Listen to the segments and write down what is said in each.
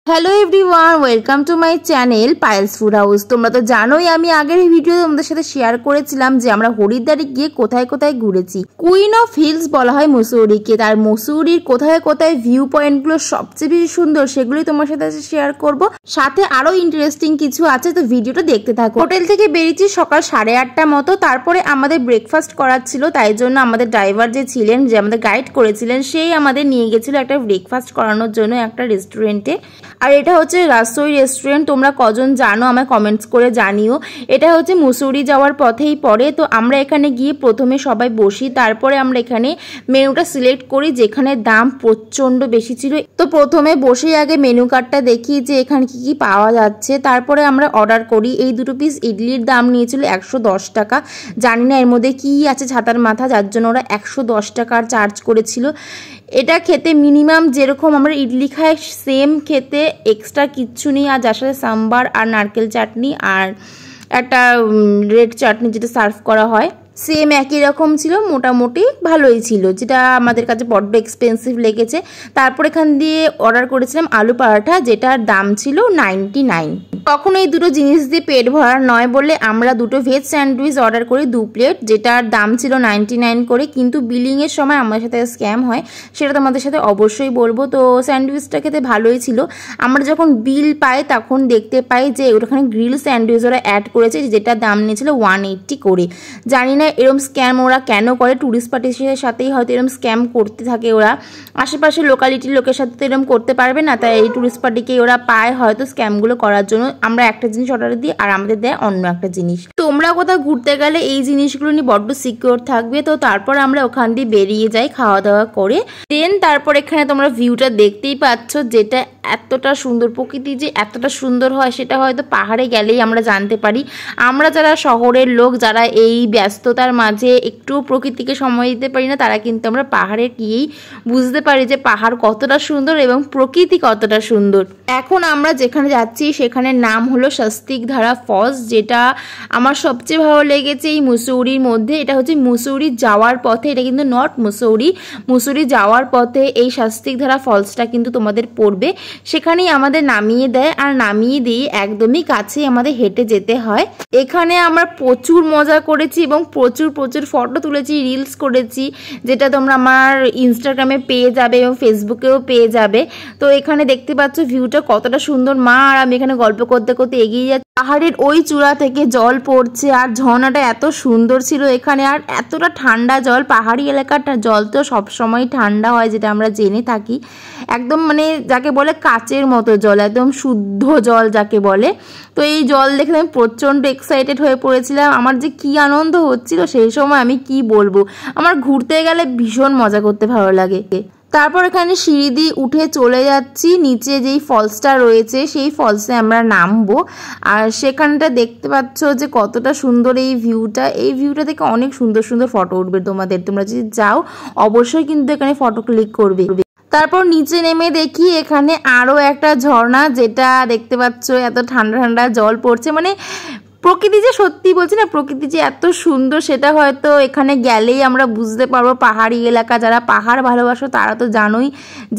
Hello everyone, welcome to my channel Payel's food house. তোমরা তো জানোই আমি আগের ভিডিও তোমাদের সাথে শেয়ার করেছিলাম যে আমরা হরিদ্বারে গিয়ে কোথায় কোথায় ঘুরেছি। কুইন অফ হিলস বলা হয় মুসৌরিকে। তার মুসৌরির কোথায় কোথায় ভিউ পয়েন্টগুলো সবচেয়ে বেশি সুন্দর সেগুলোই তোমার সাথে শেয়ার করব। সাথে আরো ইন্টারেস্টিং কিছু আছে, তো ভিডিওটা দেখতে থাকো। হোটেল থেকে বেরিয়েছি সকাল 8:30 মতো। তারপরে আমাদের ব্রেকফাস্ট করার ছিল, তাই জন্য আমাদের ড্রাইভার যে ছিলেন, যে আমাদের গাইড করেছিলেন, সেই আমাদের নিয়ে গেছিল একটা ব্রেকফাস্ট করানোর জন্য একটা রেস্টুরেন্টে। আর এটা হচ্ছে রাসোই রেস্টুরেন্ট। তোমরা কজন জানো আমায় কমেন্টস করে জানিও। এটা হচ্ছে মুসৌরি যাওয়ার পথেই পড়ে। তো আমরা এখানে গিয়ে প্রথমে সবাই বসি, তারপরে আমরা এখানে মেনুটা সিলেক্ট করি, যেখানে দাম প্রচন্ড বেশি ছিল। তো প্রথমে বসেই আগে মেনু কার্ডটা দেখি যে এখানে কি কি পাওয়া যাচ্ছে, তারপরে আমরা অর্ডার করি। এই 2 পিস ইডলির দাম নিয়েছিল 110 টাকা। জানি না এর মধ্যে কি আছে ছাতার মাথা, যার জন্য ওরা 110 টাকার চার্জ করেছিল। এটা খেতে মিনিমাম যেরকম আমরা ইডলি খাই সেম খেতে, এক্সট্রা কিচ্ছু নেই। আর যার সাথে সাম্বার আর নারকেল চাটনি আর একটা রেড চাটনি যেটা সার্ভ করা হয়, সেম একই রকম ছিল। মোটামুটি ভালোই ছিল, যেটা আমাদের কাছে বড্ড এক্সপেন্সিভ লেগেছে। তারপর এখান দিয়ে অর্ডার করেছিলাম আলু পরাঠা, যেটার দাম ছিল 99। তখন এই দুটো জিনিস দিয়ে পেট ভরার নয় বলে আমরা 2 ভেজ স্যান্ডউইচ অর্ডার করি 2 প্লেট, যেটার দাম ছিল 99 করে। কিন্তু বিলিংয়ের সময় আমাদের সাথে স্ক্যাম হয়, সেটা তোমাদের সাথে অবশ্যই বলবো। তো স্যান্ডউইচটা খেতে ভালোই ছিল। আমরা যখন বিল পাই তখন দেখতে পাই যে ওখানে গ্রিল স্যান্ডউইচ ওরা অ্যাড করেছে, যেটার দাম নিয়েছিল 180 করে। জানি না এরকম স্ক্যাম ওরা কেন করে, ট্যুরিস্ট পার্টির সাথেই হয়তো এরকম স্ক্যাম করতে থাকে ওরা। আশেপাশে লোকালিটির লোকের সাথে তো এরকম করতে পারবে না, তাই এই ট্যুরিস্ট পার্টিকে ওরা পায় হয়তো স্ক্যামগুলো করার জন্য। আমরা একটা জিনিস অর্ডার দিই আর আমাদের দেয় অন্য একটা জিনিস। তোমরা কোথাও ঘুরতে গেলে এই জিনিসগুলো নিয়ে বড্ড সিকিউর থাকবে। তো তারপর আমরা ওখান দিয়ে বেরিয়ে যাই খাওয়া দাওয়া করে। দেন তারপর এখানে তোমরা ভিউটা দেখতেই পাচ্ছ, যেটা এতটা সুন্দর। প্রকৃতি যে এতটা সুন্দর হয় সেটা হয়তো পাহাড়ে গেলেই আমরা জানতে পারি। আমরা যারা শহরের লোক, যারা এই ব্যস্ততার মাঝে একটু প্রকৃতিকে সময় দিতে পারি না, তারা কিন্তু আমরা পাহাড়ে গিয়েই বুঝতে পারি যে পাহাড় কতটা সুন্দর এবং প্রকৃতি কতটা সুন্দর। এখন আমরা যেখানে যাচ্ছি সেখানে নাম হলো স্বস্তিকধারা ফলস, যেটা আমার সবচেয়ে ভালো লেগেছে এই মুসৌরির মধ্যে। এটা হচ্ছে মুসৌরি যাওয়ার পথে, এটা কিন্তু নট মুসৌরি। মুসৌরি যাওয়ার পথে এই স্বস্তিকধারা ফলসটা কিন্তু তোমাদের পড়বে, সেখানেই আমাদের নামিয়ে দেয়। আর নামিয়ে দিয়ে একদমই কাছে আমাদের হেঁটে যেতে হয়। এখানে আমরা প্রচুর মজা করেছি এবং প্রচুর ফটো তুলেছি, রিলস করেছি, যেটা তোমরা আমার ইনস্টাগ্রামে পেয়ে যাবে এবং ফেসবুকেও পেয়ে যাবে। তো এখানে দেখতে পাচ্ছ ভিউটা কতটা সুন্দর। মা আর আমি এখানে গল্প করতে করতে এগিয়ে যাচ্ছি। পাহাড়ের ওই চূড়া থেকে জল পড়ছে আর ঝর্ণাটা এত সুন্দর ছিল এখানে। আর এতটা ঠান্ডা জল, পাহাড়ি এলাকার জল তো সবসময় ঠান্ডা হয়, যেটা আমরা জেনে থাকি। একদম মানে যাকে বলে কাচের মতো জল, একদম শুদ্ধ জল যাকে বলে। তো এই জল দেখে আমি প্রচণ্ড এক্সাইটেড হয়ে পড়েছিলাম। আমার যে কি আনন্দ হচ্ছিল সেই সময় আমি কি বলবো। আমার ঘুরতে গেলে ভীষণ মজা করতে ভালো লাগে। তারপর এখানে সিঁড়ি দিয়ে উঠে চলে যাচ্ছি নিচে যেই ফলসটা রয়েছে, সেই ফলসে আমরা নামবো। আর সেখানটা দেখতে পাচ্ছ যে কতটা সুন্দর এই ভিউটা। এই ভিউটা থেকে অনেক সুন্দর সুন্দর ফটো উঠবে তোমাদের। তোমরা যদি যাও অবশ্যই কিন্তু এখানে ফটো ক্লিক করবে। তারপর নিচে নেমে দেখি এখানে আরও একটা ঝর্ণা, যেটা দেখতে পাচ্ছ এত ঠান্ডা ঠান্ডা জল পড়ছে। মানে প্রকৃতি যে, সত্যি বলছি না, প্রকৃতি যে এত সুন্দর সেটা হয়তো এখানে গেলেই আমরা বুঝতে পারবো। পাহাড়ি এলাকা, যারা পাহাড় ভালোবাসো তারা তো জানোই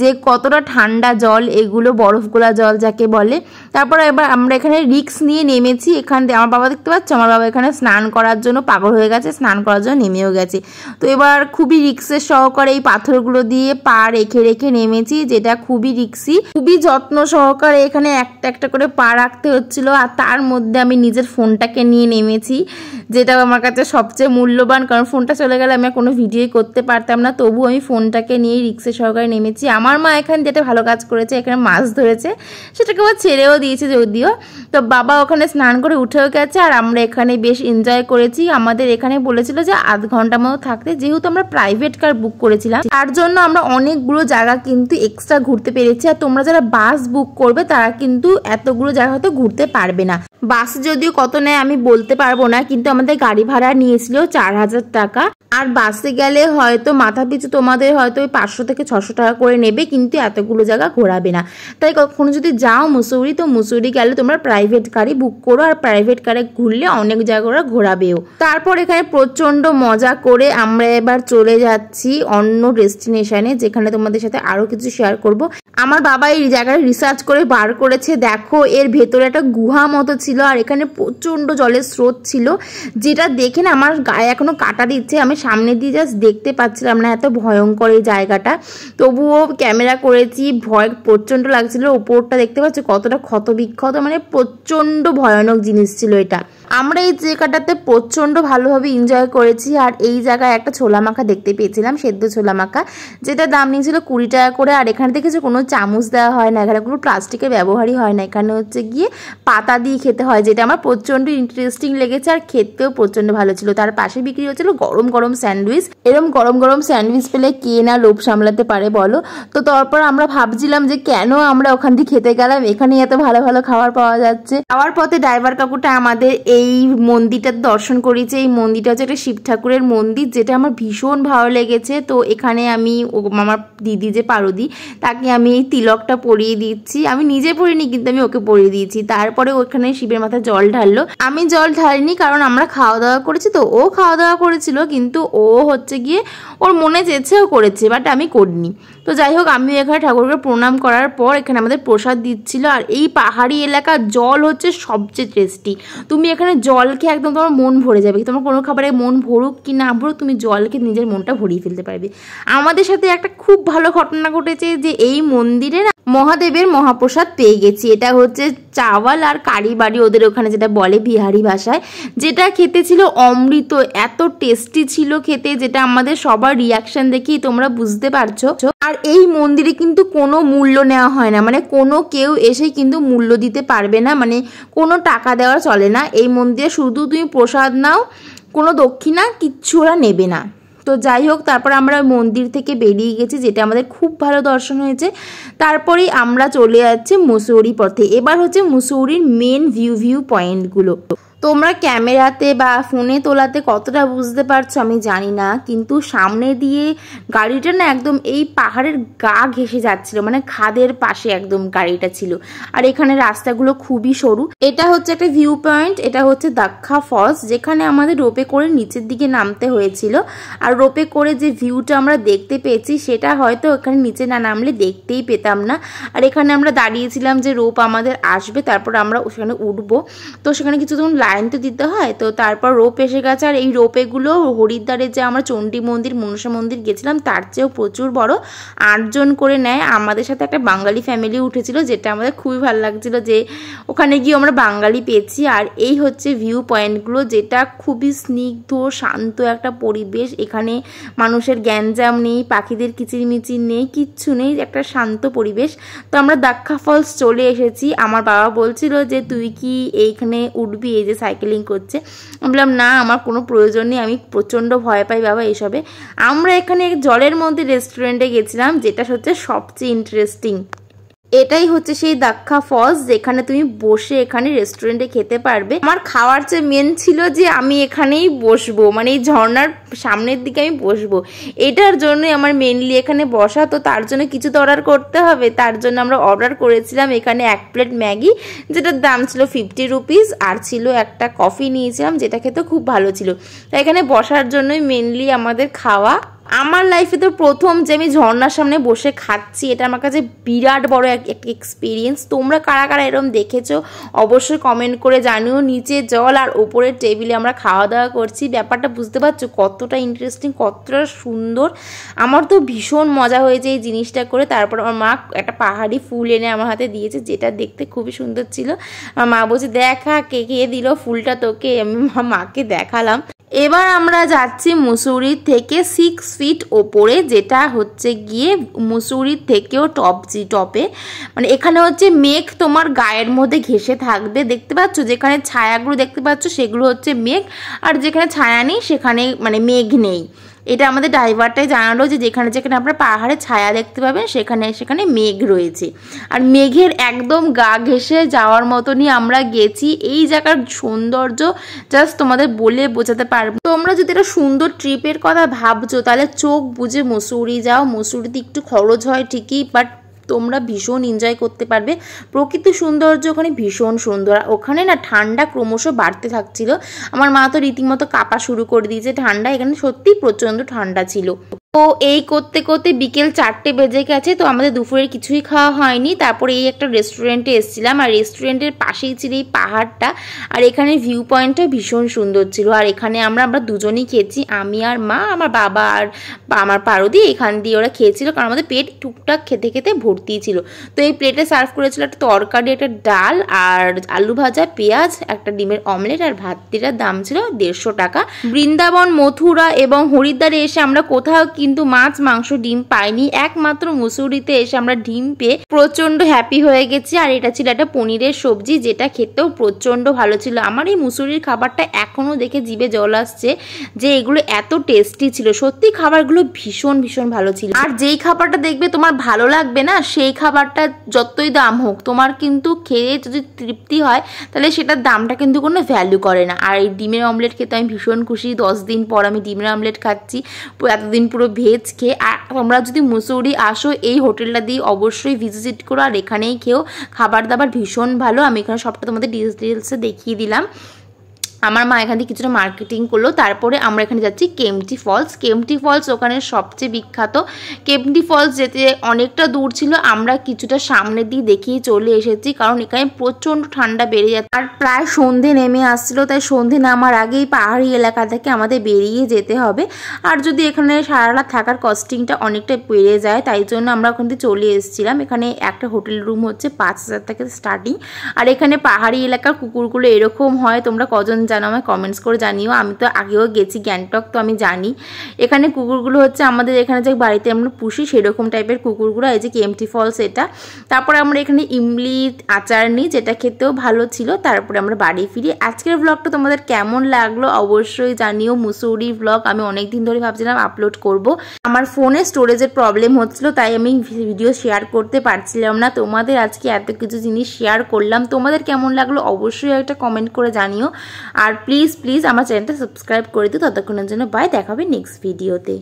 যে কতটা ঠান্ডা জল এগুলো, বরফগোলা জল যাকে বলে। তারপর এবার আমরা এখানে রিক্স নিয়ে নেমেছি। এখান থেকে আমার বাবা দেখতে পাচ্ছ, আমার বাবা এখানে স্নান করার জন্য পাগল হয়ে গেছে, স্নান করার জন্য নেমেও গেছে। তো এবার খুবই রিক্সের সহকারে এই পাথরগুলো দিয়ে পা রেখে রেখে নেমেছি, যেটা খুবই রিক্সি। খুবই যত্ন সহকারে এখানে একটা একটা করে পা রাখতে হচ্ছিল। আর তার মধ্যে আমি নিজের ফোনটাকে নিয়ে নেমেছি, যেটা আমার কাছে সবচেয়ে মূল্যবান, কারণ ফোনটা চলে গেলে আমি কোনো ভিডিও করতে পারতাম না। তবু আমি ফোনটাকে নিয়ে রিক্সের সহকারে নেমেছি। আমার মা এখানে যেটা ভালো কাজ করেছে, এখানে মাছ ধরেছে, সেটাকে আবার ছেড়েও দিয়েছে যদিও। তো বাবা ওখানে স্নান করে উঠেও গেছে আর আমরা এখানে বেশ এনজয় করেছি। আমাদের এখানে বলেছিল যে আধ ঘন্টা মতো থাকতে, যেহেতু আমরা প্রাইভেট কার বুক করেছিলাম তার জন্য আমরা অনেকগুলো জায়গা কিন্তু এক্সট্রা ঘুরতে পেরেছি। আর তোমরা যারা বাস বুক করবে তারা কিন্তু এতগুলো জায়গা হয়তো ঘুরতে পারবে না। বাস যদিও কত নেয় আমি বলতে পারবো না, কিন্তু আমাদের গাড়ি ভাড়া নিয়েছিল 4000 টাকা। আর বাসে গেলে হয়তো মাথা পিছু তোমাদের হয়তো ওই 500 থেকে 600 টাকা করে নেবে, কিন্তু এতগুলো জায়গা ঘোরাবে না। তাই কখনো যদি যাও মুসৌরি, তো মুসৌরি গেলে তোমরা প্রাইভেট গাড়ি বুক করো, আর প্রাইভেট কারে ঘুরলে অনেক জায়গা ঘোরাবেও। তারপর এখানে প্রচন্ড মজা করে আমরা এবার চলে যাচ্ছি অন্য ডেস্টিনেশনে, যেখানে তোমাদের সাথে আরো কিছু শেয়ার করব। আমার বাবা এই জায়গাটা রিসার্চ করে বার করেছে। দেখো এর ভেতরে একটা গুহা মতো ছিল, আর এখানে প্রচন্ড জলের স্রোত ছিল, যেটা দেখে না আমার গায়ে এখনো কাটা দিচ্ছে। আমি সামনে দিয়ে জাস্ট দেখতে পাচ্ছিলাম না, এত ভয়ঙ্কর এই জায়গাটা। তবুও ক্যামেরা করেছি, ভয় প্রচন্ড লাগছিল। উপরটা দেখতে পাচ্ছি কতটা ক্ষত বিক্ষত, মানে প্রচন্ড ভয়ানক জিনিস ছিল এটা। আমরা এই জায়গাটাতে প্রচন্ড ভালোভাবে এনজয় করেছি। আর এই জায়গায় একটা ছোলা মাখা দেখতে পেয়েছিলাম, সেদ্ধ ছোলা মাখা, যেটার দাম নিয়েছিল 20 টাকা করে। আর এখানে থেকে যে কোনো চামচ দেওয়া হয় না, এখানে কোনো প্লাস্টিকের ব্যবহারই হয় না, এখানে হচ্ছে গিয়ে পাতা দিয়ে খেতে হয়, যেটা আমার প্রচন্ড ইন্টারেস্টিং লেগেছে। আর খেতেও প্রচন্ড ভালো ছিল। তার পাশে বিক্রি হচ্ছিল গরম গরম স্যান্ডউইচ। এরকম গরম গরম স্যান্ডউইচ পেলে কে না লোভ সামলাতে পারে বলো। তো তারপর আমরা ভাবছিলাম যে কেন আমরা ওখান দিয়ে খেতে গেলাম, এখানে এত ভালো ভালো খাবার পাওয়া যাচ্ছে। যাওয়ার পথে ড্রাইভার কাকুটা আমাদের এই মন্দিরটা দর্শন করেছে। এই মন্দিরটা হচ্ছে একটা শিব ঠাকুরের মন্দির, যেটা আমার ভীষণ ভালো লেগেছে। তো এখানে আমি আমার দিদি যে পারদি, তাকে আমি এই তিলকটা পরিয়ে দিচ্ছি। আমি নিজে পরিনি, কিন্তু আমি ওকে পরিয়ে দিয়েছি। তারপরে ওখানে শিবের মাথায় জল ঢাললো। আমি জল ঢালিনি, কারণ আমরা খাওয়া দাওয়া করেছি, তো ও খাওয়া দাওয়া করেছিল, কিন্তু ও হচ্ছে গিয়ে ওর মনে চেয়েছেও করেছে, বাট আমি করিনি। তো যাই হোক, আমি এখানে ঠাকুরকে প্রণাম করার পর এখানে আমাদের প্রসাদ দিচ্ছিল। আর এই পাহাড়ি এলাকার জল হচ্ছে সবচেয়ে টেস্টি। তুমি এখানে জল খেয়ে একদম তোমার মন ভরে যাবে। তোমার কোনো খাবারে মন ভরুক কি না ভরুক, তুমি জল খেয়ে নিজের মনটা ভরিয়ে ফেলতে পারবে। আমাদের সাথে একটা খুব ভালো ঘটনা ঘটেছে, যে এই মন্দিরে না মহাদেবের মহাপ্রসাদ পেয়ে গেছি। এটা হচ্ছে চাওয়াল আর কারি বাড়ি, ওদের ওখানে যেটা বলে বিহারি ভাষায়, যেটা খেতে ছিল অমৃত। এত টেস্টি ছিল খেতে, যেটা আমাদের সবার রিয়াকশন দেখেই তোমরা বুঝতে পারছো। আর এই মন্দিরে কিন্তু কোনো মূল্য নেওয়া হয় না, মানে কোনো কেউ এসে কিন্তু মূল্য দিতে পারবে না, মানে কোনো টাকা দেওয়া চলে না। এই মন্দিরে শুধু তুমি প্রসাদ নাও, কোনো দক্ষিণা কিচ্ছু ওরা নেবে না। তো যাই হোক, তারপর আমরা মন্দির থেকে বেরিয়ে গেছি, যেটা আমাদের খুব ভালো দর্শন হয়েছে। তারপরেই আমরা চলে যাচ্ছি মুসৌরি পথে। এবার হচ্ছে মুসৌরির মেন ভিউ পয়েন্টগুলো। তোমরা ক্যামেরাতে বা ফোনে তোলাতে কতটা বুঝতে পারছো আমি জানি না, কিন্তু সামনে দিয়ে গাড়িটা না একদম এই পাহাড়ের গা ঘেঁষে যাচ্ছিল, মানে খাদের পাশে একদম গাড়িটা ছিল। আর এখানে রাস্তাগুলো খুবই সরু। এটা হচ্ছে একটা ভিউ পয়েন্ট, এটা হচ্ছে দাক্ষা ফলস, যেখানে আমাদের রোপে করে নিচের দিকে নামতে হয়েছিল। আর রোপে করে যে ভিউটা আমরা দেখতে পেয়েছি, সেটা হয়তো এখানে নিচে না নামলে দেখতেই পেতাম না। আর এখানে আমরা দাঁড়িয়েছিলাম যে রোপ আমাদের আসবে, তারপর আমরা সেখানে উঠবো। তো সেখানে কিছু লাইন তো দিতে হয়। তো তারপর রোপ এসে গেছে। আর এই রোপেগুলো হরিদ্বারে যে আমরা চণ্ডী মন্দির মনসা মন্দির গেছিলাম, তার চেয়েও প্রচুর বড়। 8 জন করে নেয়। আমাদের সাথে একটা বাঙালি ফ্যামিলি উঠেছিল, যেটা আমাদের খুবই ভালো লাগছিল, যে ওখানে গিয়ে আমরা বাঙালি পেয়েছি। আর এই হচ্ছে ভিউ পয়েন্টগুলো, যেটা খুবই স্নিগ্ধ শান্ত একটা পরিবেশ। এখানে মানুষের গ্যাঞ্জাম নেই, পাখিদের কিচিরমিচির নেই, কিচ্ছু নেই, একটা শান্ত পরিবেশ। তো আমরা দাক্ষা ফলস চলে এসেছি। আমার বাবা বলছিল যে তুই কি এইখানে উঠবি, এই যে সাইকেলিং করছে। আমি বললাম না, আমার কোনো প্রয়োজন নেই, আমি প্রচণ্ড ভয় পাই বাবা এসবে। আমরা এখানে জলের মধ্যে রেস্টুরেন্টে গেছিলাম, যেটা হচ্ছে সবচেয়ে ইন্টারেস্টিং। এটাই হচ্ছে সেই দাক্ষা ফলস, যেখানে তুমি বসে এখানে রেস্টুরেন্টে খেতে পারবে। আমার খাওয়ার চেয়ে মেন ছিল যে আমি এখানেই বসবো, মানে এই ঝর্ণার সামনের দিকে আমি বসবো, এটার জন্যই আমার মেনলি এখানে বসা। তো তার জন্য কিছু তো অর্ডার করতে হবে, তার জন্য আমরা অর্ডার করেছিলাম এখানে 1 প্লেট ম্যাগি, যেটার দাম ছিল 50 রুপিস, আর ছিল একটা কফি নিয়েছিলাম, যেটা খেতে খুব ভালো ছিল। তাই এখানে বসার জন্যই মেনলি আমাদের খাওয়া। আমার লাইফে তো প্রথম যে আমি ঝর্ণার সামনে বসে খাচ্ছি, এটা আমার কাছে বিরাট বড় একটা এক্সপিরিয়েন্স। তোমরা কারা কারা এরকম দেখেছো অবশ্যই কমেন্ট করে জানিও। নিচে জল আর ওপরের টেবিলে আমরা খাওয়া দাওয়া করছি। ব্যাপারটা বুঝতে পারছো কতটা ইন্টারেস্টিং, কতটা সুন্দর। আমার তো ভীষণ মজা হয়েছে এই জিনিসটা করে। তারপর আমার মা একটা পাহাড়ি ফুল এনে আমার হাতে দিয়েছে, যেটা দেখতে খুবই সুন্দর ছিল। আমার মা বলছে দেখা কে কে দিল ফুলটা তোকে, আমি মাকে দেখালাম। এবার আমরা যাচ্ছি মুসৌরির থেকে 6 ফিট ওপরে, যেটা হচ্ছে গিয়ে মুসৌরির থেকেও টপে। মানে এখানে হচ্ছে মেঘ তোমার গায়ের মধ্যে ঘেঁষে থাকবে, দেখতে পাচ্ছ? যেখানে ছায়াগুলো দেখতে পাচ্ছ সেগুলো হচ্ছে মেঘ, আর যেখানে ছায়া নেই সেখানে মানে মেঘ নেই। এটা আমাদের ড্রাইভারটাই জানালো যে যেখানে যেখানে আপনারা পাহাড়ের ছায়া দেখতে পাবেন সেখানে সেখানে মেঘ রয়েছে। আর মেঘের একদম গা ঘেঁষে যাওয়ার মতনই আমরা গেছি। এই জায়গার সৌন্দর্য জাস্ট তোমাদের বলে বোঝাতে পারবো। তোমরা যদি একটা সুন্দর ট্রিপের কথা ভাবছো তাহলে চোখ বুঝে মুসৌরি যাও। মুসৌরিতে একটু খরচ হয় ঠিকই, বাট তোমরা ভীষণ এনজয় করতে পারবে। প্রকৃতি সৌন্দর্য ওখানে ভীষণ সুন্দর। ওখানে না ঠান্ডা ক্রমশ বাড়তে থাকছিল। আমার মা তো রীতিমতো কাঁপা শুরু করে দিয়েছে ঠান্ডা। এখানে সত্যি প্রচণ্ড ঠান্ডা ছিল। তো এই করতে করতে বিকেল 4টে বেজে গেছে। তো আমাদের দুপুরের কিছুই খাওয়া হয়নি। তারপরে এই একটা রেস্টুরেন্টে এসেছিলাম, আর রেস্টুরেন্টের পাশেই ছিল এই পাহাড়টা। আর এখানে ভিউ পয়েন্টটা ভীষণ সুন্দর ছিল। আর এখানে আমরা দুজনেই খেয়েছি, আমি আর মা, আমার বাবা আর আমার পারদি এখান দিয়ে ওরা খেয়েছিল, কারণ আমাদের পেট টুকটাক খেতে খেতে ভর্তি ছিল। তো এই প্লেটে সার্ভ করেছিল একটা তরকারি, একটা ডাল আর আলু ভাজা, পেঁয়াজ, একটা ডিমের অমলেট আর ভাতটিটার দাম ছিল 150 টাকা। বৃন্দাবন, মথুরা এবং হরিদ্বারে এসে আমরা কোথাও কিন্তু মাছ, মাংস, ডিম পাইনি। একমাত্র মুসৌরিতে এসে আমরা ডিম পেয়ে প্রচন্ড হ্যাপি হয়ে গেছি। আর এটা ছিল একটা পনিরের সবজি, যেটা খেতেও প্রচন্ড ভালো ছিল। আমার এই মুসৌরির খাবারটা এখনো দেখে জিভে জল আসছে যে এগুলো এত টেস্টি ছিল। সত্যি খাবারগুলো ভীষণ ভীষণ ভালো ছিল। আর যেই খাবারটা দেখবে তোমার ভালো লাগবে না, সেই খাবারটা যতই দাম হোক তোমার কিন্তু খেয়ে যদি তৃপ্তি হয় তাহলে সেটার দামটা কিন্তু কোনো ভ্যালু করে না। আর এই ডিমের অমলেট খেতে আমি ভীষণ খুশি। 10 দিন পর আমি ডিমের অমলেট খাচ্ছি, এতদিন পুরো ভেজ খেয়ে। আর তোমরা যদি মুসৌরি আসো এই হোটেলটা দিয়ে অবশ্যই ভিজিট করো, আর এখানেই খেও। খাবার দাবার ভীষণ ভালো। আমি এখানে সবটা তোমাদের ডিটেলসে দেখিয়ে দিলাম। আমার মা এখান থেকে কিছুটা মার্কেটিং করলো। তারপরে আমরা এখানে যাচ্ছি কেম্পটি ফলস। কেম্পটি ফলস ওখানে সবচেয়ে বিখ্যাত। কেম্পটি ফলস যেতে অনেকটা দূর ছিল, আমরা কিছুটা সামনের দিকে দেখিয়ে চলে এসেছি, কারণ এখানে প্রচণ্ড ঠান্ডা বেড়ে যাচ্ছে। আর প্রায় সন্ধে নেমে আসছিল, তাই সন্ধে নামার আগেই পাহাড়ি এলাকা থেকে আমাদের বেরিয়ে যেতে হবে। আর যদি এখানে সারা রাত থাকার কস্টিংটা অনেকটা বেড়ে যায়, তাই জন্য আমরা ওখান থেকে চলে এসেছিলাম। এখানে একটা হোটেল রুম হচ্ছে 5000 থেকে স্টার্টিং। আর এখানে পাহাড়ি এলাকার কুকুরগুলো এরকম হয়। তোমরা কজন জানো আমায় কমেন্টস করে জানিও। আমি তো আগেও গেছি গ্যাংটক, তো আমি জানি। এখানে কুকুরগুলো হচ্ছে আমাদের এখানে যে বাড়িতে আমরা পুষি সেরকম টাইপের কুকুরগুলো। এই যে কেম্পটি ফলস এটা। তারপরে আমরা এখানে ইমলি আচার নিই, যেটা খেতেও ভালো ছিল। তারপরে আমরা বাড়ি ফিরি। আজকের ব্লগটা তোমাদের কেমন লাগলো অবশ্যই জানিও। মুসৌরি ব্লগ আমি অনেকদিন ধরে ভাবছিলাম আপলোড করব। আমার ফোনে স্টোরেজের প্রবলেম হচ্ছিল, তাই আমি ভিডিও শেয়ার করতে পারছিলাম না। তোমাদের আজকে এত কিছু জিনিস শেয়ার করলাম। তোমাদের কেমন লাগলো অবশ্যই একটা কমেন্ট করে জানিও। আর প্লিজ প্লিজ আমার চ্যানেলটা সাবস্ক্রাইব করে দিও। ততক্ষণের জন্য বাই, দেখা হবে নেক্সট ভিডিওতে।